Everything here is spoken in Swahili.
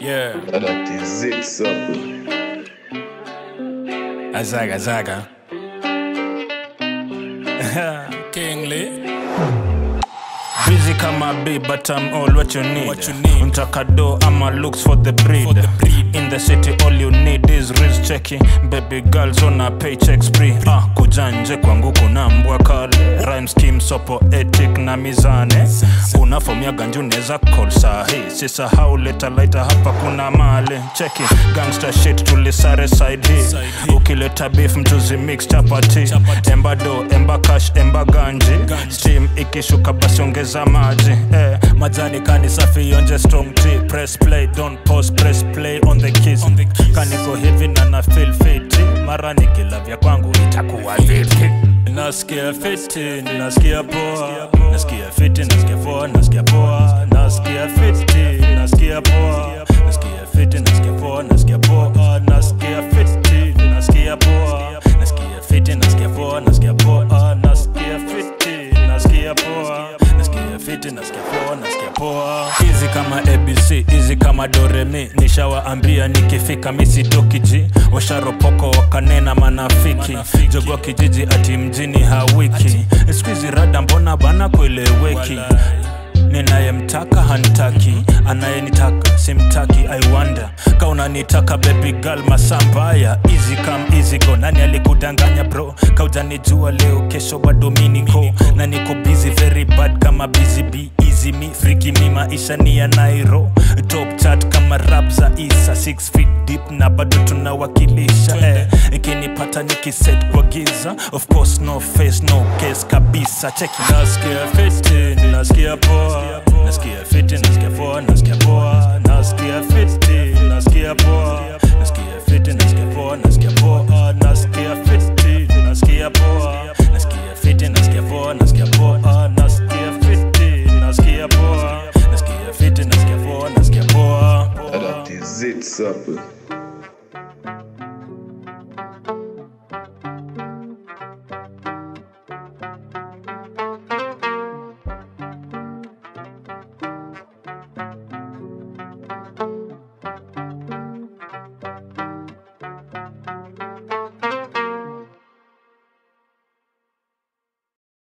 Yeah. Dat is it, sapo. Azaga. King Lee. Busy kama B, but I'm all what you need. Untaka do, I'ma looks for the breed. In the city, all you need is wrist checking. Baby girls on a paycheck spree. Kujanje kwangu kuna mbwa kale. Rhyme scheme so poetic na mizane. Unafomia ganju neza call sahi. Sisa how later hapa kuna male. Checking gangster shit tulisare side hii. Ukileta beef mtuzi mix chapati. Emba do, emba cash, emba ganji. Steam ikishuka basi ongeza maji. Majani kani safi onje strong tea. Press play, don't pause, press play on the keys. Kaniko hivi na feel fiti. Mara nikilavya kwangu itakuwa vipi. Nasikia fiti, nasikia poa. Nasikia fiti, nasikia poa, nasikia poa. Nasikia fiti, nasikia poa. Nasikia fiti, nasikia poa, nasikia poa. Nasikia fiti, nasikia poa. Nasikia fiti, nasikia poa, nasikia poa. Nasikia fiti, nasikia poa. Nasikia fiti, nasikia poa, nasikia poa. Easy kama ABC, easy kama Doremi. Nishawaambia nikifika misi dokiji. Washaropoko wakanena manafiki. Jogwa kijiji ati mjini hawiki. Squeezy rada mbona bana kueleweki. Ninayemtaka hantaki, anayenitaka simtaki. I wonder kauna nitaka baby girl masambaya. Easy come easy go, nani alikudanganya bro? Kaujanijua leo kesho bado miniko. Na niko busy very bad kama busy bee. Easy me, freaky me, maisha ni ya Nairo. Top chat kama rap za Isa. 6 feet deep na bado tunawakilisha. Ikinipata nikiset kwa giza. Of course no face, no case kabisa. Check it. Nasikia fiti, nasikia poa. Nasikia fiti, nasikia poa, nasikia poa. Nasikia fiti, nasikia poa. Nasikia fiti, nasikia poa, nasikia poa. Nasikia fiti, nasikia poa. Nasikia fiti, nasikia poa, nasikia poa. Nasikia fiti, nasikia poa. Nasikia fiti, nasikia poa, nasikia poa. Dat is it, sapo.